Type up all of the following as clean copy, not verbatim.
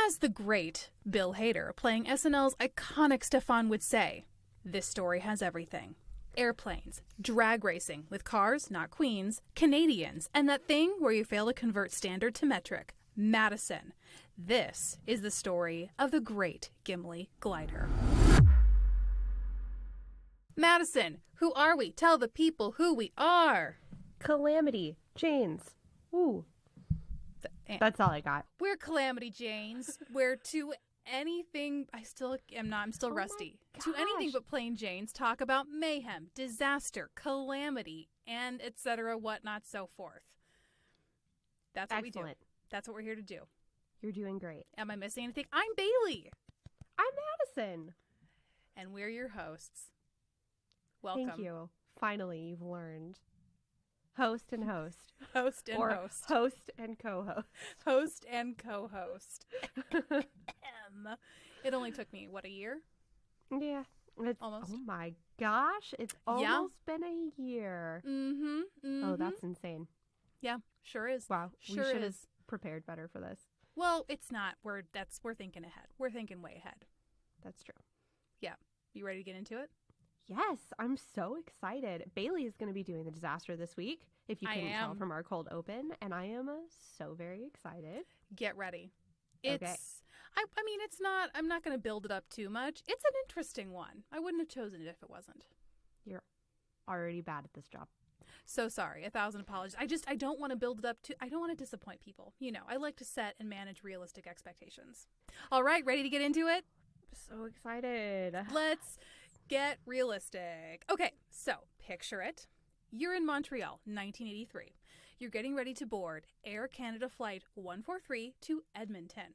As the great Bill Hader playing SNL's iconic Stefan would say, this story has everything. Airplanes, drag racing with cars, not queens, Canadians, and that thing where you fail to convert standard to metric, Madison. This is the story of the great Gimli glider. Madison, who are we? Tell the people who we are. Calamity Janes. Ooh. That's all I got. We're Calamity Janes. We're to anything. I'm still rusty. To anything but plain Janes talk about mayhem, disaster, calamity, and etc. whatnot, so forth. That's what we do. That's what we're here to do. You're doing great. Am I missing anything? I'm Bailey. I'm Madison. And we're your hosts. Welcome. Thank you. Finally, you've learned. Host and host. Host and or host. Host and co-host. Host and co-host. It only took me, what, a year? Yeah. It's, almost. Oh my gosh. It's almost been a year. Mm-hmm. Oh, that's insane. Yeah, sure is. Wow. Sure we should is. have prepared better for this. Well, it's not. We're thinking ahead. We're thinking way ahead. That's true. Yeah. You ready to get into it? Yes, I'm so excited. Bailey is going to be doing the disaster this week, if you couldn't tell from our cold open, and I am so very excited. Get ready. Okay. I mean, it's not, I'm not going to build it up too much. It's an interesting one. I wouldn't have chosen it if it wasn't. You're already bad at this job. So sorry. 1,000 apologies. I don't want to build it up I don't want to disappoint people. You know, I like to set and manage realistic expectations. All right, ready to get into it? So excited. Let's get realistic. Okay, so picture it. You're in Montreal, 1983. You're getting ready to board Air Canada Flight 143 to Edmonton.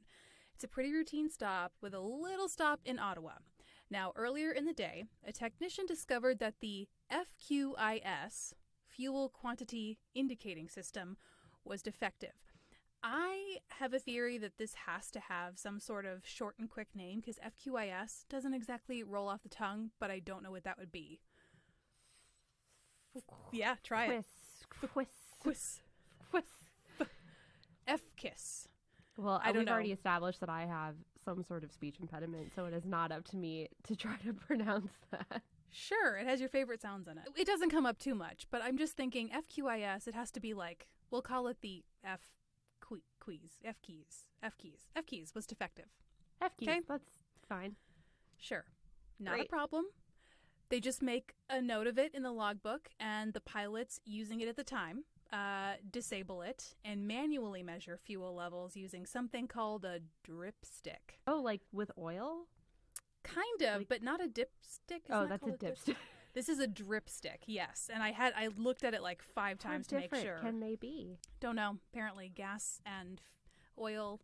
It's a pretty routine stop with a little stop in Ottawa. Now, earlier in the day, a technician discovered that the FQIS, Fuel Quantity Indicating System, was defective. I have a theory that this has to have some sort of short and quick name because FQIS doesn't exactly roll off the tongue, but I don't know what that would be. Yeah, try it. Quiz. FKIS. Well, I don't we've know. already established that I have some sort of speech impediment, so it is not up to me to try to pronounce that. Sure, it has your favorite sounds in it. It doesn't come up too much, but I'm just thinking FQIS, it has to be like, we'll call it the F keys was defective. F keys, okay? That's fine. Sure. Not Great. a problem. They just make a note of it in the logbook, and the pilots using it at the time disable it and manually measure fuel levels using something called a dripstick. Oh, like with oil? Kind of, but not a dipstick. Oh, that's a dipstick. This is a dripstick, yes. And I looked at it like 5 times to make sure. How different can they be? Don't know. Apparently gas and oil,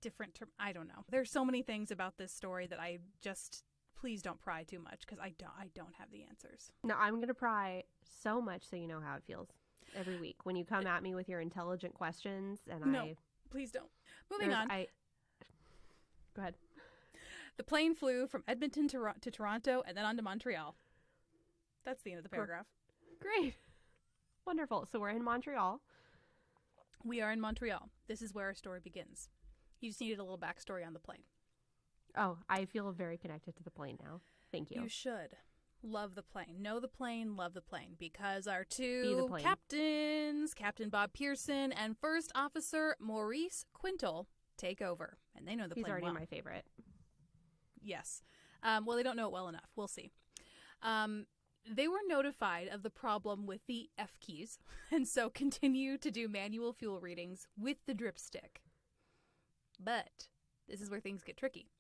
different term. I don't know. There's so many things about this story that I just, please don't pry too much because I don't have the answers. No, I'm going to pry so much so you know how it feels every week when you come at me with your intelligent questions. And no, please don't. Moving on. Go ahead. The plane flew from Edmonton to Toronto and then on to Montreal. That's the end of the paragraph. Great. Wonderful. So we're in Montreal. We are in Montreal. This is where our story begins. You just needed a little backstory on the plane. Oh, I feel very connected to the plane now. Thank you. You should. Love the plane. Know the plane, love the plane. Because our two captains, Captain Bob Pearson and First Officer Maurice Quintal, take over. And they know the plane well. He's already my favorite. Yes. Well, they don't know it well enough. We'll see. They were notified of the problem with the F keys, and so continue to do manual fuel readings with the dripstick. But this is where things get tricky.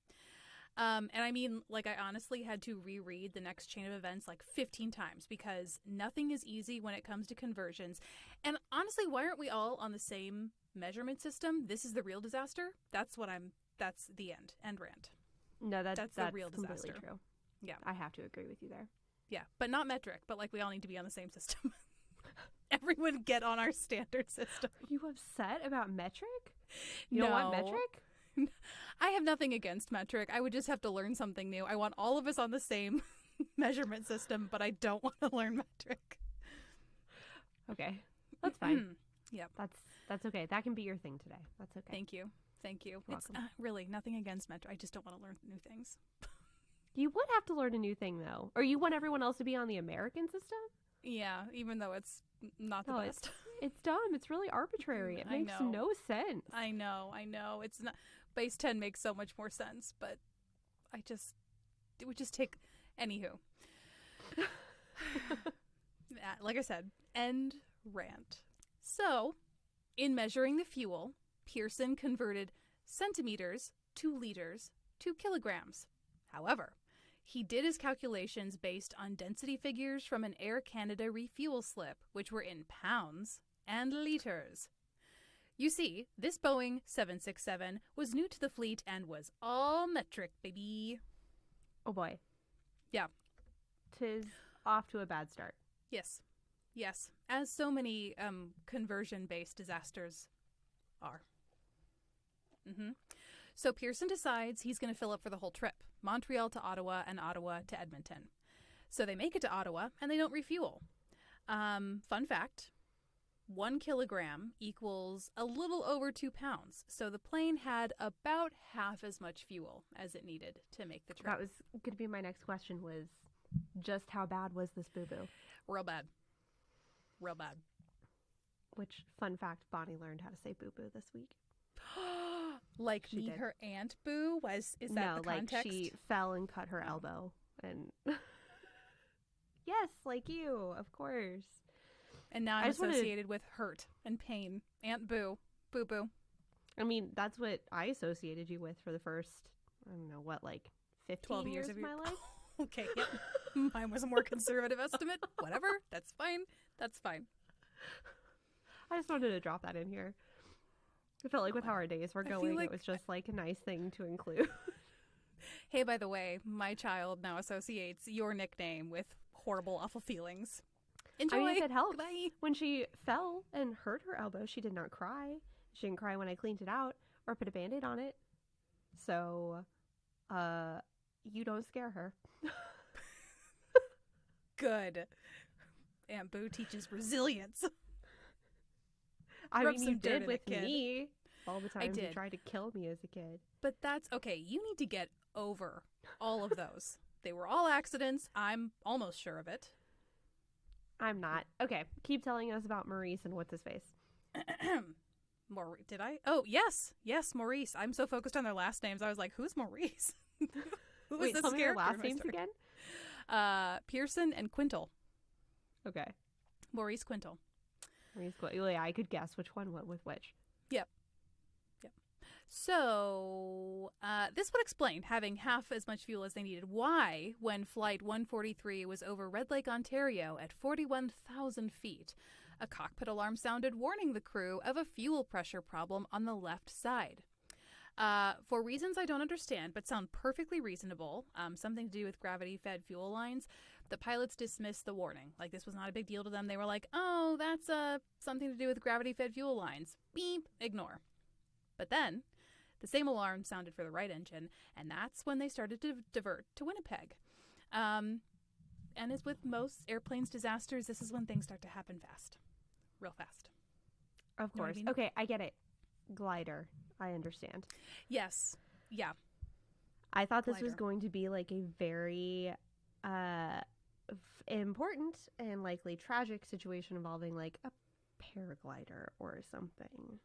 And I mean, like, I honestly had to reread the next chain of events like 15 times because nothing is easy when it comes to conversions. And honestly, why aren't we all on the same measurement system? This is the real disaster. That's the end rant. No, that's the real disaster. Completely true. Yeah. I have to agree with you there. Yeah, but not metric, but like we all need to be on the same system. Everyone get on our standard system. Are you upset about metric? You don't want metric? I have nothing against metric. I would just have to learn something new. I want all of us on the same measurement system, but I don't want to learn metric. Okay. That's fine. Yep. That's okay. That can be your thing today. That's okay. Thank you. Thank you. You're It's really nothing against Metro. I just don't want to learn new things. You would have to learn a new thing, though. Or you want everyone else to be on the American system? Yeah, even though it's not the best. It's dumb. It's really arbitrary. It makes no sense. I know. It's not. Base 10 makes so much more sense, but it would just take. Anywho. Like I said, end rant. So, in measuring the fuel, Pearson converted centimeters to liters to kilograms. However, he did his calculations based on density figures from an Air Canada refuel slip, which were in pounds and liters. You see, this Boeing 767 was new to the fleet and was all metric, baby. Oh boy. Yeah. 'Tis off to a bad start. Yes. As so many conversion-based disasters are. So Pearson decides he's going to fill up for the whole trip. Montreal to Ottawa and Ottawa to Edmonton. So they make it to Ottawa and they don't refuel. Fun fact, 1 kilogram equals a little over 2 pounds. So the plane had about half as much fuel as it needed to make the trip. That was going to be my next question, was just how bad was this boo-boo? Real bad. Which, fun fact, Bonnie learned how to say boo-boo this week. Like she did. Her aunt boo? Is that the context? Like she fell and cut her elbow. And yes, like you, of course. And now I'm associated with hurt and pain. Aunt boo. Boo-boo. I mean, that's what I associated you with for the first, I don't know, 15 12 years of my life? Okay, yep. Mine was a more conservative estimate. Whatever. That's fine. I just wanted to drop that in here. I felt like with how our days were going, it was just like a nice thing to include. Hey, by the way, my child now associates your nickname with horrible, awful feelings. Enjoy. I mean, it helps. Bye. When she fell and hurt her elbow, she did not cry. She didn't cry when I cleaned it out or put a Band-Aid on it. So, you don't scare her. Good. Aunt Boo teaches resilience. I mean, you did with me all the time. You tried to kill me as a kid. But that's okay. You need to get over all of those. They were all accidents. I'm almost sure of it. I'm not. Okay, keep telling us about Maurice and what's his face. Did I? Oh, yes, Maurice. I'm so focused on their last names. I was like, who's Maurice? Who Wait, is this tell me character? their last names again? Pearson and Quintal. Okay. Maurice Quintal. Yeah, I could guess which one went with which. Yep. So, this would explain having half as much fuel as they needed. Why, when Flight 143 was over Red Lake, Ontario at 41,000 feet, a cockpit alarm sounded warning the crew of a fuel pressure problem on the left side. For reasons I don't understand, but sound perfectly reasonable, something to do with gravity-fed fuel lines, the pilots dismissed the warning. Like, this was not a big deal to them. They were like, oh, that's something to do with gravity-fed fuel lines. Beep, ignore. But then, the same alarm sounded for the right engine, and that's when they started to divert to Winnipeg. And as with most airplanes disasters, this is when things start to happen fast. Real fast. Of course. I mean? Okay, I get it. Glider. I understand. Yes. Yeah. I thought this was going to be like a very important and likely tragic situation involving like a paraglider or something.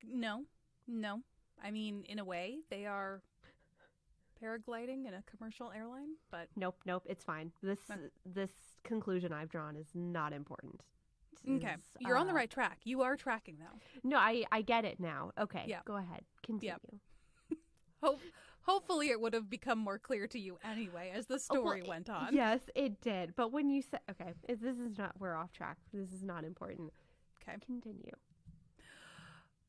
No. I mean, in a way, they are paragliding in a commercial airline, but nope, it's fine. This conclusion I've drawn is not important. Okay, you're on the right track. You are tracking, though. No, I get it now. Okay, yeah. Go ahead. Continue. Yeah. Hopefully it would have become more clear to you anyway as the story went on. Yes, it did. But when you said, okay, this is not, we're off track. This is not important. Okay. Continue.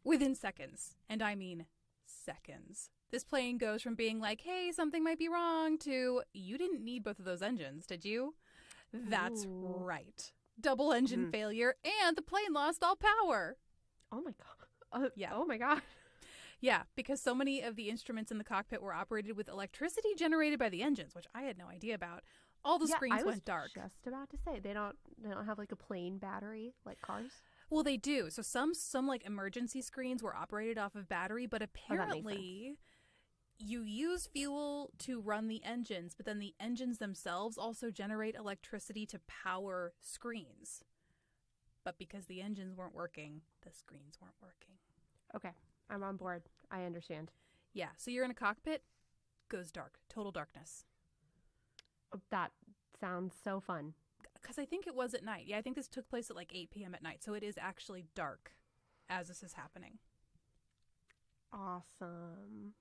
Within seconds, and I mean seconds, this plane goes from being like, hey, something might be wrong, to you didn't need both of those engines, did you? That's right. Double engine failure, and the plane lost all power. Oh my god. Yeah. Oh my god. Yeah, because so many of the instruments in the cockpit were operated with electricity generated by the engines, which I had no idea about. All the screens went dark. Just about to say they don't have like a plane battery like cars. Well, they do. So some like emergency screens were operated off of battery, but that makes apparently you use fuel to run the engines, but then the engines themselves also generate electricity to power screens. But because the engines weren't working, the screens weren't working. Okay, I'm on board. I understand. Yeah, so you're in a cockpit, goes dark, total darkness. That sounds so fun. Because I think it was at night. Yeah, I think this took place at like 8 p.m. at night, so it is actually dark as this is happening. Awesome.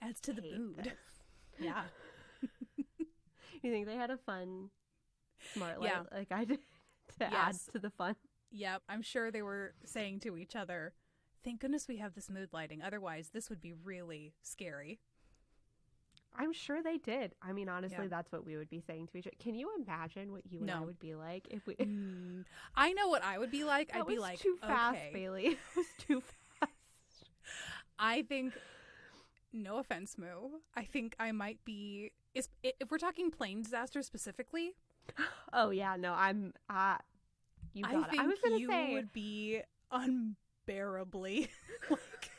Adds to the hate mood. this. Yeah. You think they had a fun smart light Yeah. like I did to add Yes. to the fun? Yep, I'm sure they were saying to each other, thank goodness we have this mood lighting. Otherwise, this would be really scary. I'm sure they did. I mean, honestly, Yeah. that's what we would be saying to each other. Can you imagine what you and I No. would be like if we... I know what I would be like. That I'd be was like, too fast, okay. Bailey. It was too fast. I think, no offense, Moo, I think I might be, if we're talking plane disaster specifically, Oh, yeah, no, I'm... you got I it. think I was going to you say... would be unbearably like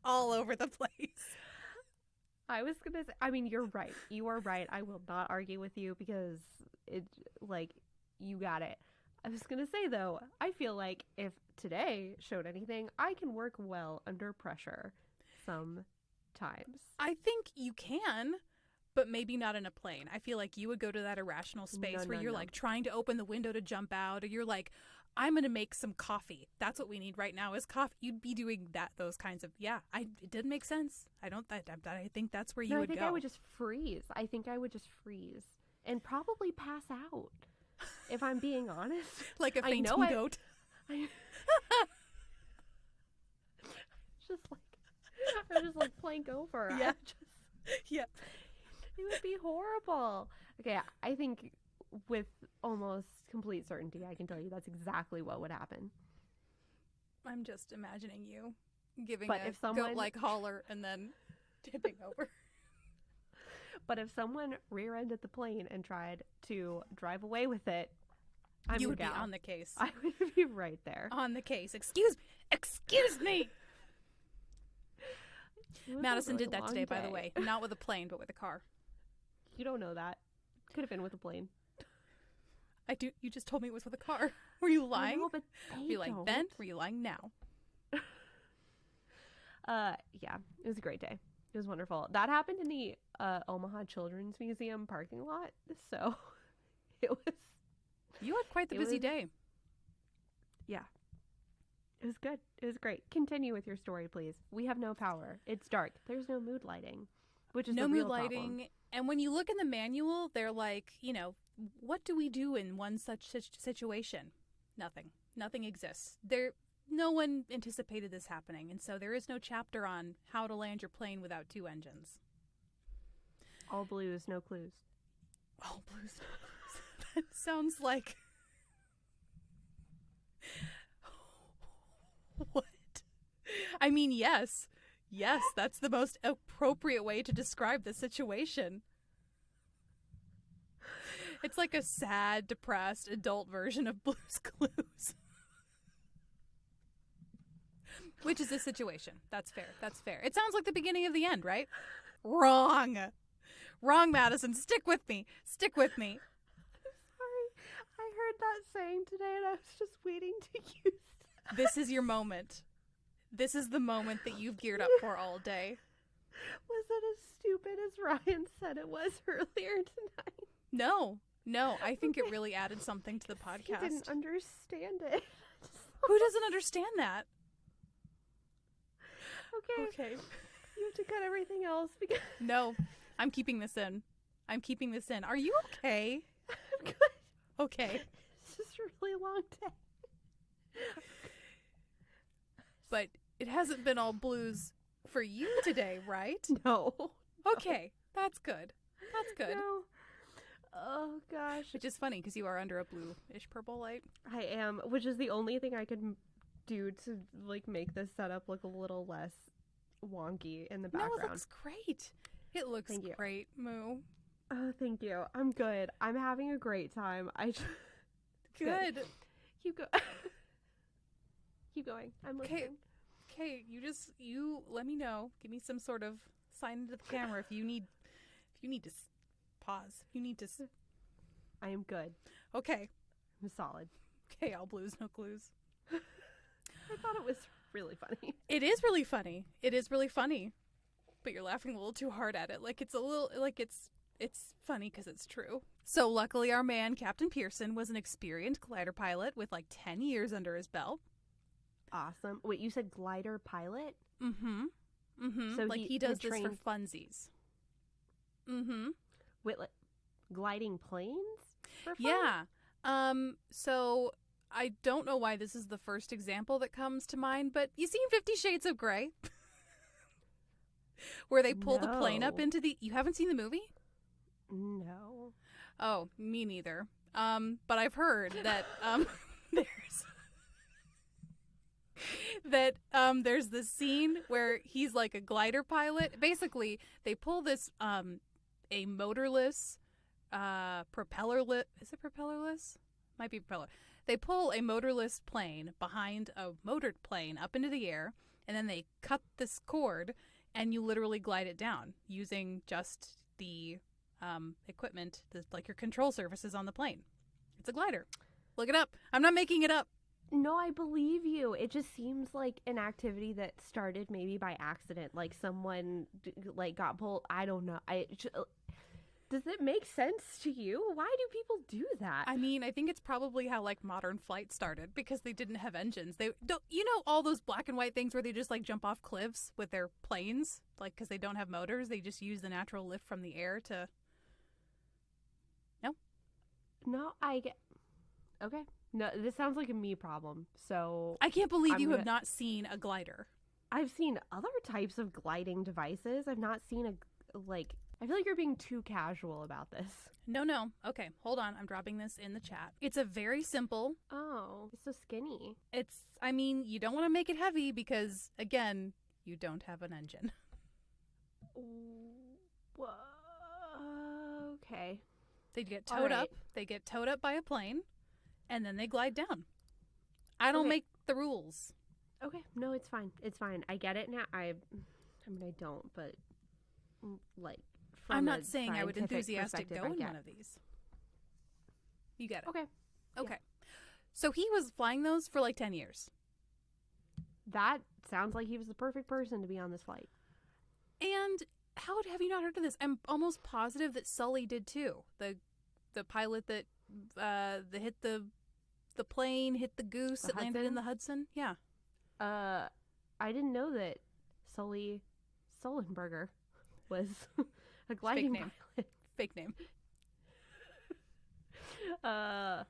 all over the place. I was going to say... I mean, you're right. You are right. I will not argue with you because it, like, you got it. I was going to say, though, I feel like if today showed anything, I can work well under pressure sometimes. I think you can, but maybe not in a plane. I feel like you would go to that irrational space No, where no, you're no. like trying to open the window to jump out, or you're like, I'm going to make some coffee. That's what we need right now is coffee. You'd be doing those kinds of, it didn't make sense. I think that's where you No, would I think go. I would just freeze. I think I would just freeze and probably pass out, if I'm being honest. Like a I fainting know goat. I I'm just like plank over. Yeah. Yeah. It would be horrible. Okay, I think with almost complete certainty, I can tell you that's exactly what would happen. I'm just imagining you giving But a if someone- goat-like holler and then tipping over. But if someone rear-ended the plane and tried to drive away with it, I'm You your would be gal. on the case. I would be right there. On the case. Excuse me. It was a Madison really did that long today, by the day. way. Not with a plane, but with a car. You don't know that. Could have been with a plane. I do. You just told me it was with a car. Were you lying? No, but Were they you lying don't. then? Were you lying now? Yeah, it was a great day. It was wonderful. That happened in the Omaha Children's Museum parking lot. So it was, You had quite the It busy was- day. yeah. It was good. It was great. Continue with your story, please. We have no power. It's dark. There's no mood lighting, which is No the mood real lighting. problem. And when you look in the manual, they're like, what do we do in one such situation? Nothing. Nothing exists. No one anticipated this happening, and so there is no chapter on how to land your plane without two engines. All blues, no clues. All blues. That sounds like... What? I mean, yes. Yes, that's the most appropriate way to describe the situation. It's like a sad, depressed adult version of Blue's Clues. Which is the situation. That's fair. That's fair. It sounds like the beginning of the end, right? Wrong. Wrong, Madison. Stick with me. Stick with me. Sorry. I heard that saying today and I was just waiting to use it. This is your moment. This is the moment that you've geared up for all day. Was it as stupid as Ryan said it was earlier tonight? No. I think it really added something to the podcast. He didn't understand it. Who doesn't understand that? Okay. Okay. You have to cut everything else because No, I'm keeping this in. Are you okay? I'm good. Okay. It's just a really long day. But it hasn't been all blues for you today, right? No. Okay. That's good. That's good. No. Oh gosh. Which is funny because you are under a bluish purple light. I am, which is the only thing I could do to like make this setup look a little less wonky in the background. No, it looks great. It looks Thank you. great, Moo. Oh, thank you. I'm good. I'm having a great time. Good. Keep going. I'm listening. Okay, you let me know. Give me some sort of sign into the camera if you need to pause. You need to. I am good. Okay. I'm solid. Okay, all blues, no clues. I thought it was really funny. It is really funny. It is really funny. But you're laughing a little too hard at it. Like it's a little like it's funny because it's true. So luckily our man, Captain Pearson, was an experienced glider pilot with like 10 years under his belt. Awesome. Wait, you said glider pilot? Mm-hmm. Mm-hmm. So like he does this for funsies. Mm-hmm. Wait, like gliding planes for fun? Yeah. So I don't know why this is the first example that comes to mind, but you seen 50 Shades of Grey? Where they pull the plane up into the... You haven't seen the movie? No. Oh, me neither. But I've heard that there's this scene where he's like a glider pilot. Basically, they pull this a motorless propellerless. Is it propellerless? Might be propeller. They pull a motorless plane behind a motored plane up into the air, and then they cut this cord, and you literally glide it down using just the equipment, like your control surfaces on the plane. It's a glider. Look it up. I'm not making it up. No, I believe you. It just seems like an activity that started maybe by accident. Like someone like got pulled. I don't know. Does it make sense to you? Why do people do that? I mean, I think it's probably how like modern flight started because they didn't have engines. They don't, all those black and white things where they just like jump off cliffs with their planes, like because they don't have motors. They just use the natural lift from the air to. No, I get. Okay. No, this sounds like a me problem. So I can't believe you have not seen a glider. I've seen other types of gliding devices. I've not seen I feel like you're being too casual about this. No. Okay, hold on. I'm dropping this in the chat. It's a very simple. Oh, it's so skinny. You don't want to make it heavy because, again, you don't have an engine. Okay. They get towed up. They get towed up by a plane, and then they glide down. I don't make the rules. Okay. No, it's fine. It's fine. I get it now. I mean, I don't, but like. I'm not saying I would enthusiastically go in one of these. You get it. Okay. Okay. Yeah. So he was flying those for like 10 years. That sounds like he was the perfect person to be on this flight. And how have you not heard of this? I'm almost positive that Sully did too. The pilot that hit the plane, hit the goose that landed in the Hudson. Yeah. I didn't know that Sully Sullenberger was a gliding pilot. Fake name. I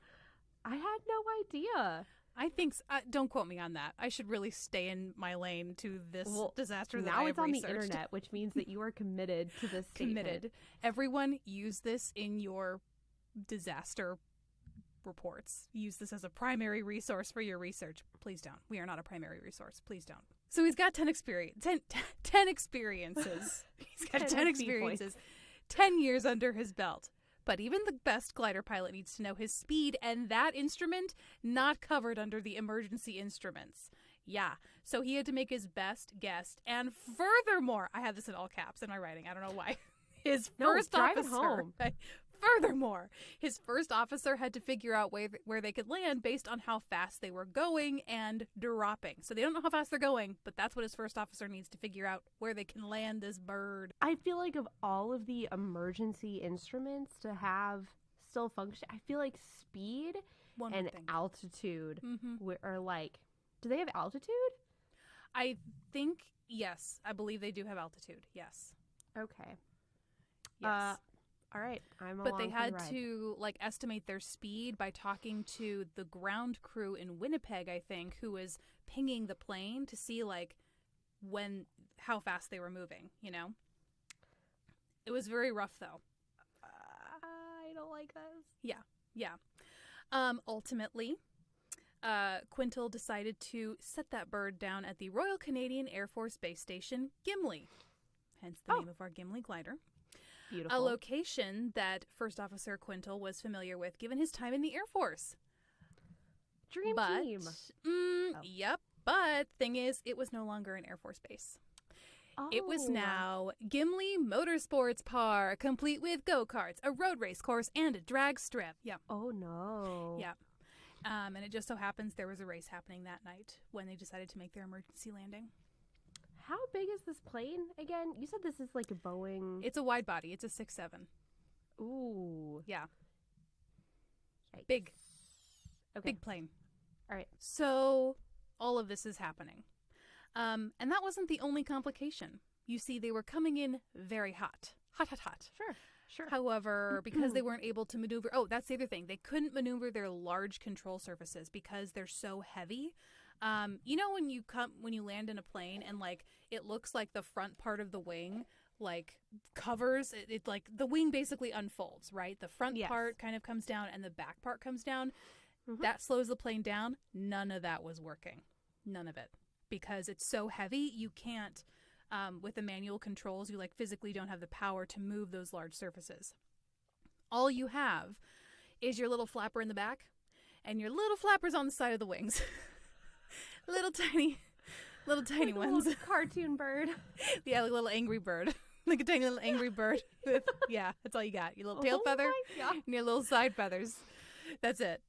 had no idea. I think don't quote me on that. I should really stay in my lane to this disaster that now I it's have on researched. The internet, which means that you are committed to this statement. Committed. Everyone, use this in your disaster reports. Use this as a primary resource for your research. Please don't. We are not a primary resource. Please don't. So he's got 10 experiences. He's got 10 experiences. 10 years under his belt. But even the best glider pilot needs to know his speed, and that instrument not covered under the emergency instruments. Yeah. So he had to make his best guess. And furthermore, I have this in all caps in my writing. I don't know why. His first officer. Furthermore, his first officer had to figure out where they could land based on how fast they were going and dropping. So they don't know how fast they're going, but that's what his first officer needs to figure out, where they can land this bird. I feel like of all of the emergency instruments to have still function, I feel like speed and altitude are like, do they have altitude? I think, yes. I believe they do have altitude. Yes. Okay. Yes. All right, but they had to estimate their speed by talking to the ground crew in Winnipeg, I think, who was pinging the plane to see how fast they were moving. It was very rough though. I don't like this. Yeah. Ultimately, Quintal decided to set that bird down at the Royal Canadian Air Force Base Station, Gimli. Hence the name of our Gimli glider. Beautiful. A location that First Officer Quintal was familiar with given his time in the Air Force. Dream but, team. Yep. But thing is, it was no longer an Air Force base. Oh. It was now Gimli Motorsports Park, complete with go-karts, a road race course, and a drag strip. Yep. Oh, no. Yep. And it just so happens there was a race happening that night when they decided to make their emergency landing. How big is this plane again? You said this is like a Boeing. It's a wide body. It's a 6-7. Ooh. Yeah. Yikes. Big. Okay. Big plane. All right. So all of this is happening. And that wasn't the only complication. You see, they were coming in very hot. Hot, hot, hot. Sure. However, because they weren't able to maneuver... Oh, that's the other thing. They couldn't maneuver their large control surfaces because they're so heavy. You know when you land in a plane and like it looks like the front part of the wing like covers it like the wing basically unfolds, right? The front part kind of comes down and the back part comes down. Mm-hmm. That slows the plane down. None of that was working. None of it. Because it's so heavy, you can't with the manual controls, you like physically don't have the power to move those large surfaces. All you have is your little flapper in the back and your little flappers on the side of the wings. Little tiny like ones. A cartoon bird. Yeah, like a little angry bird. Like a tiny little angry bird. That's all you got. Your little tail feather and your little side feathers. That's it.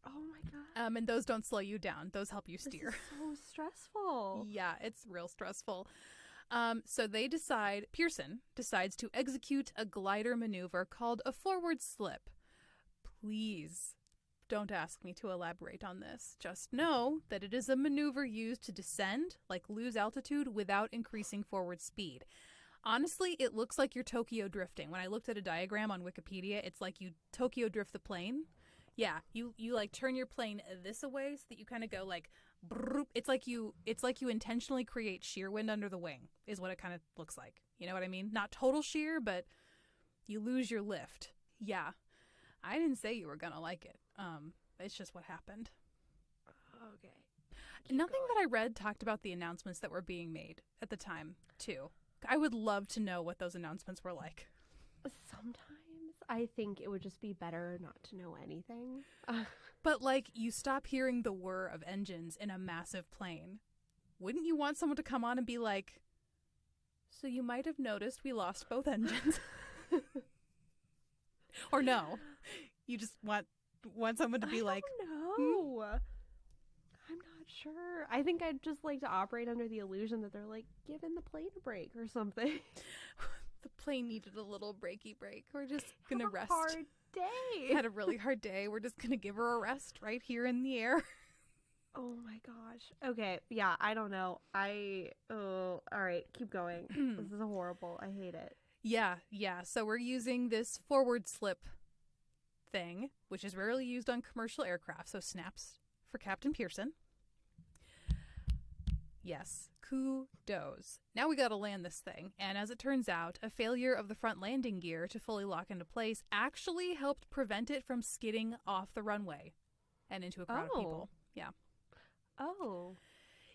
Oh my god. And those don't slow you down. Those help you steer. This is so stressful. Yeah, it's real stressful. So Pearson decides to execute a glider maneuver called a forward slip. Please don't ask me to elaborate on this. Just know that it is a maneuver used to descend, like lose altitude, without increasing forward speed. Honestly, it looks like you're Tokyo drifting. When I looked at a diagram on Wikipedia, it's like you Tokyo drift the plane. Yeah, you like turn your plane this away so that you kind of go like, broop. It's like you intentionally create shear wind under the wing is what it kind of looks like. You know what I mean? Not total shear, but you lose your lift. Yeah, I didn't say you were gonna like it. It's just what happened. Okay. Nothing that I read talked about the announcements that were being made at the time, too. I would love to know what those announcements were like. Sometimes I think it would just be better not to know anything. But, like, you stop hearing the whir of engines in a massive plane. Wouldn't you want someone to come on and be like, so you might have noticed we lost both engines? Or no? You just want someone to be like, no, I'm not sure. I think I'd just like to operate under the illusion that they're like giving the plane a break or something. The plane needed a little breaky break. We're just gonna rest. Hard day. Had a really hard day. We're just gonna give her a rest right here in the air. Oh my gosh. Okay, yeah, I don't know. All right, keep going. This is horrible. I hate it. Yeah. So we're using this forward slip thing, which is rarely used on commercial aircraft, so snaps for Captain Pearson. Yes, kudos. Now we gotta land this thing, and as it turns out, a failure of the front landing gear to fully lock into place actually helped prevent it from skidding off the runway and into a crowd of people. Yeah. Oh.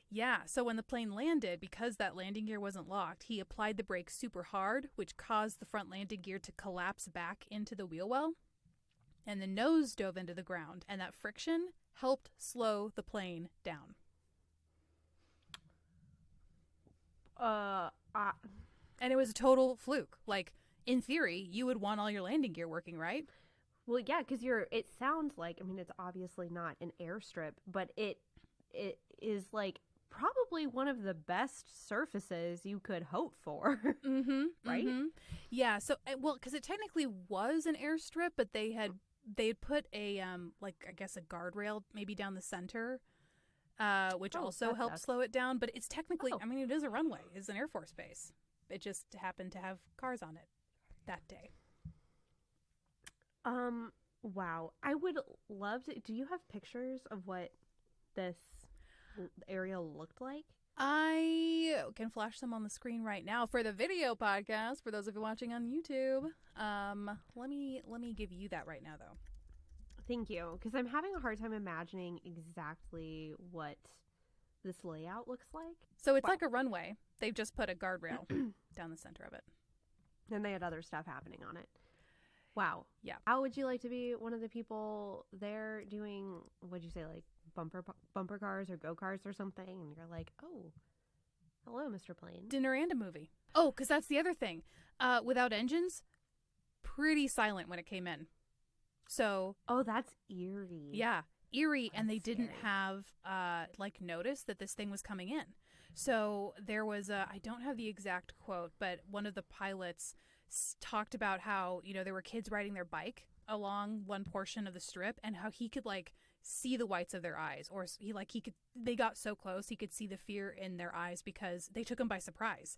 Yeah, so when the plane landed, because that landing gear wasn't locked, he applied the brakes super hard, which caused the front landing gear to collapse back into the wheel well. And the nose dove into the ground, and that friction helped slow the plane down. And it was a total fluke. Like, in theory, you would want all your landing gear working, right? Well, yeah, because it sounds like, I mean, it's obviously not an airstrip, but it is like probably one of the best surfaces you could hope for. Mm-hmm. Right? Mm-hmm. Yeah. So, well, because it technically was an airstrip, but they'd put a like I guess a guardrail maybe down the center, which also helped slow it down. But it's technically, I mean, it is a runway. It's an Air Force base. It just happened to have cars on it that day. Wow. I would love to. Do you have pictures of what this area looked like? I can flash them on the screen right now for the video podcast for those of you watching on YouTube. Let me give you that right now though. Thank you, because I'm having a hard time imagining exactly what this layout looks like. So it's like a runway. They've just put a guardrail down the center of it. And they had other stuff happening on it. Wow. Yeah. How would you like to be one of the people there doing, what'd you say, like bumper cars or go-karts or something, and you're like, oh, hello, Mr. Plane. Dinner and a movie. Oh, because that's the other thing. Without engines, pretty silent when it came in. So. Oh, that's eerie. Yeah, eerie, That's and they didn't scary. have notice that this thing was coming in. So there was I don't have the exact quote, but one of the pilots talked about how, there were kids riding their bike along one portion of the strip, and how he could see the whites of their eyes, or they got so close he could see the fear in their eyes because they took him by surprise.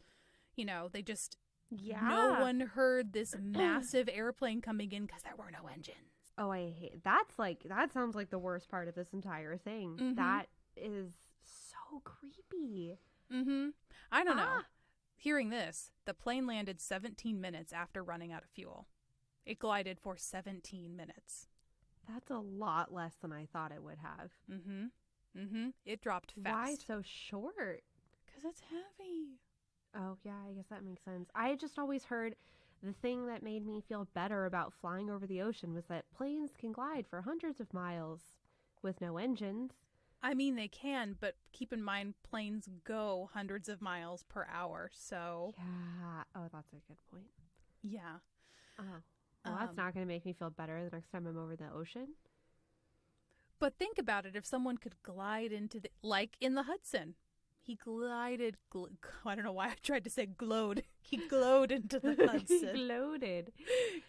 They just, no one heard this massive airplane coming in because there were no engines. Oh, I hate that sounds like the worst part of this entire thing. Mm-hmm. That is so creepy. Mm-hmm. I don't know. Hearing this, the plane landed 17 minutes after running out of fuel. It glided for 17 minutes. That's a lot less than I thought it would have. Mm-hmm. Mm-hmm. It dropped fast. Why so short? Because it's heavy. Oh, yeah, I guess that makes sense. I had just always heard the thing that made me feel better about flying over the ocean was that planes can glide for hundreds of miles with no engines. I mean, they can, but keep in mind, planes go hundreds of miles per hour, so... Yeah. Oh, that's a good point. Yeah. Oh. Well, that's not going to make me feel better the next time I'm over the ocean. But think about it. If someone could glide into the... Like in the Hudson. He glided... I don't know why I tried to say glowed. He glowed into the Hudson. Gloated.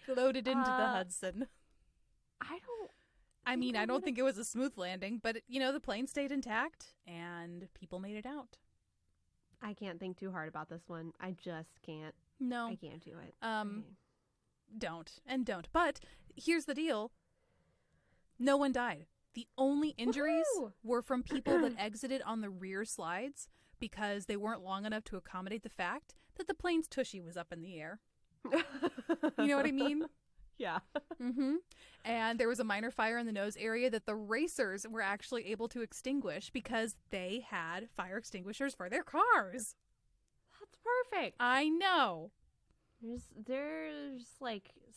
Gloated into the Hudson. I don't think it was a smooth landing, but, the plane stayed intact, and people made it out. I can't think too hard about this one. I just can't. No. I can't do it. Don't. But here's the deal. No one died. The only injuries were from people that exited on the rear slides because they weren't long enough to accommodate the fact that the plane's tushy was up in the air. You know what I mean? Yeah. Mm-hmm. And there was a minor fire in the nose area that the racers were actually able to extinguish because they had fire extinguishers for their cars. That's perfect. I know. There's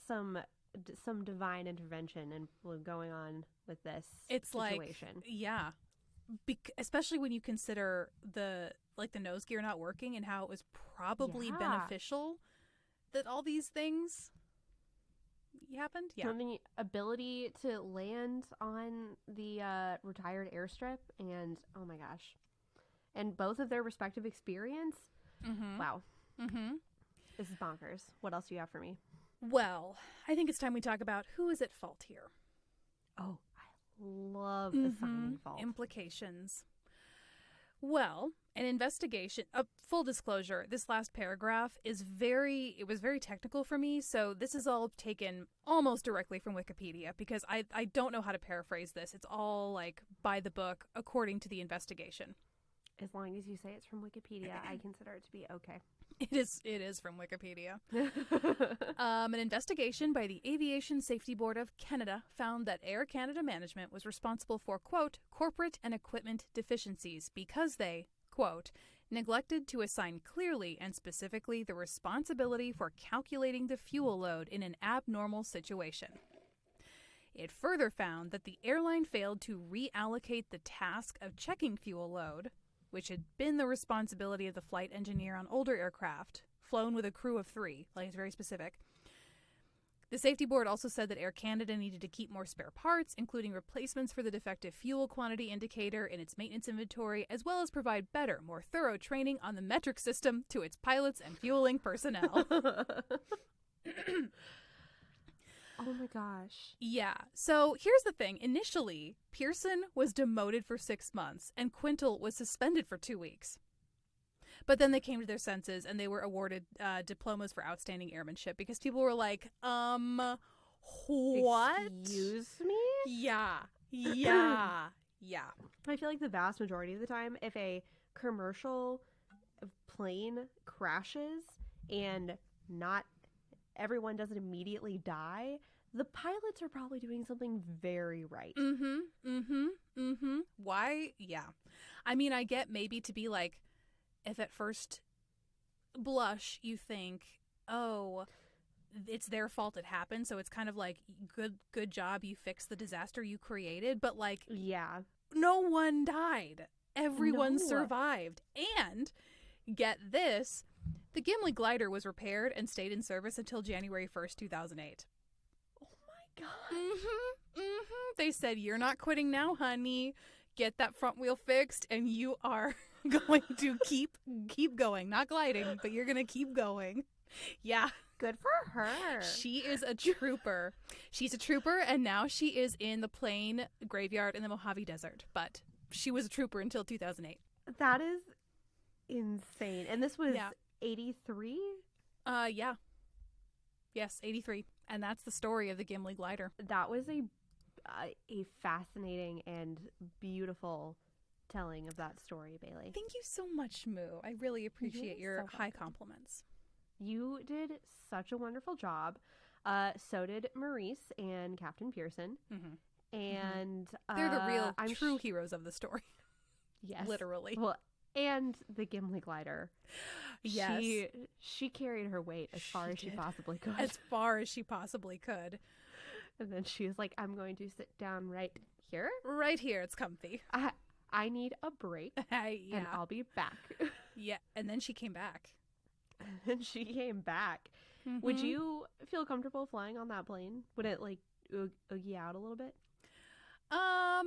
some divine intervention and going on with this situation. Yeah. Especially when you consider the nose gear not working and how it was probably beneficial that all these things happened. Yeah. From the ability to land on the retired airstrip and, oh my gosh, and both of their respective experience. Mm-hmm. Wow. Mm-hmm. This is bonkers. What else do you have for me? Well, I think it's time we talk about who is at fault here. Oh, I love assigning fault. Implications. Well, an investigation, full disclosure, this last paragraph was very technical for me, so this is all taken almost directly from Wikipedia because I don't know how to paraphrase this. It's all by the book according to the investigation. As long as you say it's from Wikipedia, I consider it to be okay. It is from Wikipedia. An investigation by the Aviation Safety Board of Canada found that Air Canada management was responsible for, quote, corporate and equipment deficiencies because they, quote, neglected to assign clearly and specifically the responsibility for calculating the fuel load in an abnormal situation. It further found that the airline failed to reallocate the task of checking fuel load, which had been the responsibility of the flight engineer on older aircraft, flown with a crew of 3, it's very specific. The safety board also said that Air Canada needed to keep more spare parts, including replacements for the defective fuel quantity indicator in its maintenance inventory, as well as provide better, more thorough training on the metric system to its pilots and fueling personnel. Oh my gosh. Yeah. So here's the thing. Initially, Pearson was demoted for 6 months and Quintal was suspended for 2 weeks. But then they came to their senses and they were awarded diplomas for outstanding airmanship because people were like, what? Excuse me? Yeah. I feel like the vast majority of the time, if a commercial plane crashes and not everyone doesn't immediately die, the pilots are probably doing something very right. Why? Yeah. I mean, I get maybe to be like, if at first blush you think, oh, it's their fault it happened, so it's kind of like, good job, you fixed the disaster you created, but yeah. no one died. Everyone No. survived. And get this, the Gimli glider was repaired and stayed in service until January 1st, 2008. Oh my god. They said, you're not quitting now, honey. Get that front wheel fixed and you are going to keep going. Not gliding, but you're going to keep going. Yeah. Good for her. She is a trooper. She's a trooper, and now she is in the Plain Graveyard in the Mojave Desert. But she was a trooper until 2008. That is insane. And this was Yeah. 83? Yeah. Yes, 83. And that's the story of the Gimli glider. That was a fascinating and beautiful telling of that story, Bailey. Thank you so much, Moo. I really appreciate your so high welcome. compliments. You did such a wonderful job. So did Maurice and Captain Pearson. Mm-hmm. And They're the real, I'm true heroes of the story. Yes. Literally. Well, and the Gimli glider. Yes. She carried her weight as far as she did. possibly could. As far as she possibly could. And then she was like, I'm going to sit down right here. Right here, it's comfy. I need a break. Yeah. And I'll be back. Yeah, and then she came back. And she came back. Mm-hmm. Would you feel comfortable flying on that plane? Would it like oogie out a little bit? I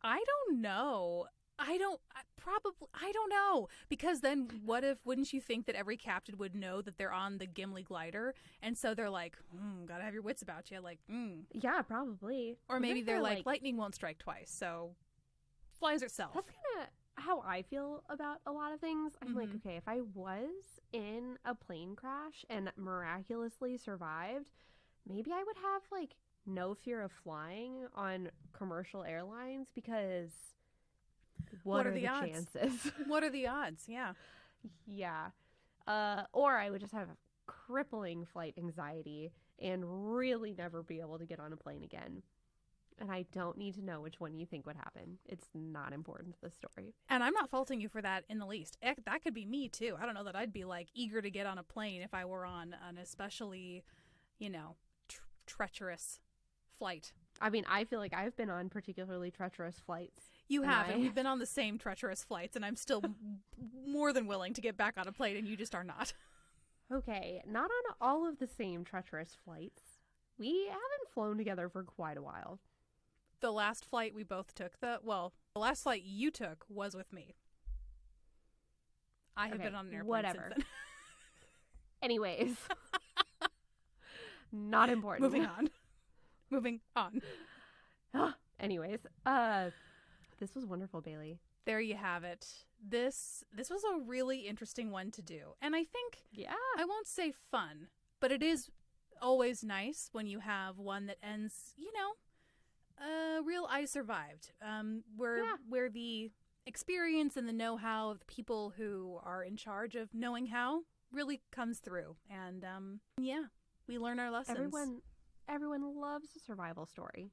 don't know. I don't know. Because then wouldn't you think that every captain would know that they're on the Gimli glider? And so they're like, gotta have your wits about you. Like, Yeah, probably. Or maybe What if they're like, lightning won't strike twice, so flies itself. That's kind of how I feel about a lot of things. I'm like, okay, if I was in a plane crash and miraculously survived, maybe I would have like no fear of flying on commercial airlines because what are the odds? chances? What are the odds? Yeah. Yeah. Or I would just have crippling flight anxiety and really never be able to get on a plane again. And I don't need to know which one you think would happen. It's not important to the story. And I'm not faulting you for that in the least. That could be me too. I don't know that I'd be like eager to get on a plane if I were on an especially, treacherous flight. I mean, I feel like I've been on particularly treacherous flights. You have, and we've been on the same treacherous flights, and I'm still more than willing to get back on a plane, and you just are not. Okay, not on all of the same treacherous flights. We haven't flown together for quite a while. The last flight we both took, the last flight you took was with me. I have been on an airplane since then. Anyways. Not important. Moving on. Anyways, this was wonderful, Bailey. There you have it. This was a really interesting one to do. And I think, I won't say fun, but it is always nice when you have one that ends, real I survived. Where the experience and the know-how of the people who are in charge of knowing how really comes through. And we learn our lessons. Everyone loves a survival story.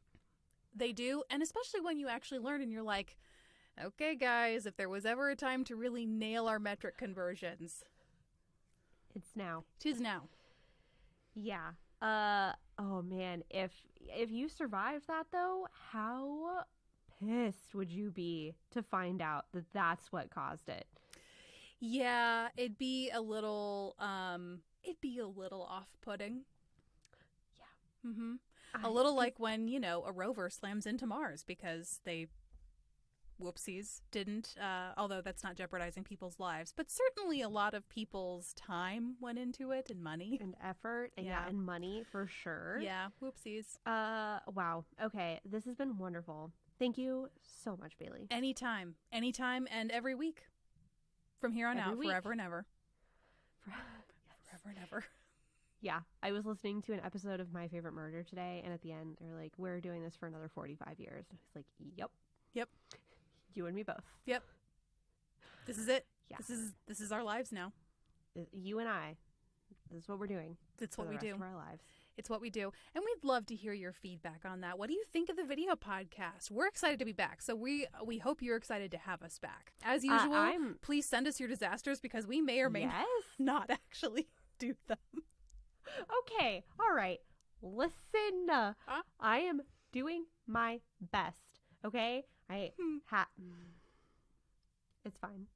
They do, and especially when you actually learn and you're like, okay, guys, if there was ever a time to really nail our metric conversions, it's now. 'Tis now. Yeah. Oh man, if you survived that though, how pissed would you be to find out that that's what caused it? Yeah, it'd be a little off-putting. Yeah. Mm-hmm. A little like when, a rover slams into Mars because they, whoopsies, didn't, although that's not jeopardizing people's lives, but certainly a lot of people's time went into it and money. And effort, and money for sure. Yeah, whoopsies. Wow. Okay, this has been wonderful. Thank you so much, Bailey. Anytime, and every week. From here on out, forever and ever. Forever and ever. Yeah, I was listening to an episode of My Favorite Murder today, and at the end, they're like, we're doing this for another 45 years. And I was like, yep. You and me both. Yep. This is it. Yeah. This is our lives now. You and I. This is what we're doing. It's what we do. For our lives. It's what we do. And we'd love to hear your feedback on that. What do you think of the video podcast? We're excited to be back. So we hope you're excited to have us back. As usual, please send us your disasters because we may or may not actually do them. Okay. All right. Listen. I am doing my best. Okay? It's fine.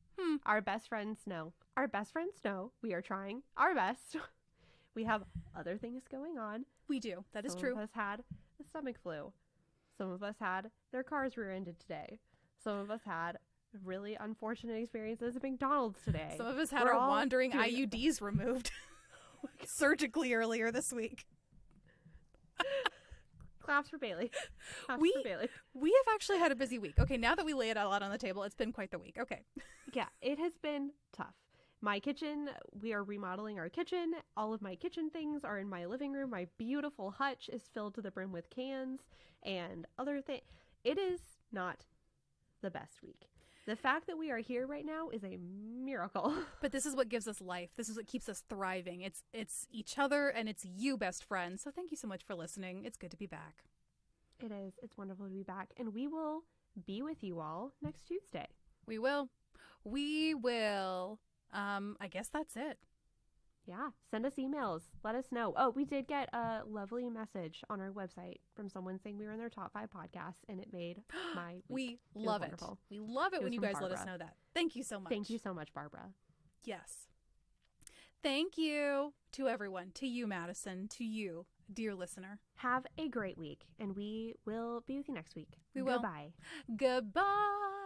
Our best friends know. Our best friends know we are trying our best. We have other things going on. We do. That is true. Some of us had the stomach flu. Some of us had their cars rear-ended today. Some of us had really unfortunate experiences at McDonald's today. Some of us had our wandering IUDs removed surgically earlier this week. Claps for Bailey. We have actually had a busy week. Okay, now that we lay it all out on the table, it's been quite the week. Okay. Yeah, it has been tough. My kitchen, we are remodeling our kitchen. All of my kitchen things are in my living room. My beautiful hutch is filled to the brim with cans and other things. It is not the best week. The fact that we are here right now is a miracle. But this is what gives us life. This is what keeps us thriving. It's each other and it's you, best friend. So thank you so much for listening. It's good to be back. It is. It's wonderful to be back. And we will be with you all next Tuesday. We will. I guess that's it. Yeah. Send us emails. Let us know. Oh, we did get a lovely message on our website from someone saying we were in their top 5 podcasts, and it made my week. We love it. We love it when you guys let us know that. Thank you so much. Thank you so much, Barbara. Yes. Thank you to everyone, to you, Madison, to you, dear listener. Have a great week, and we will be with you next week. We will. Goodbye. Goodbye.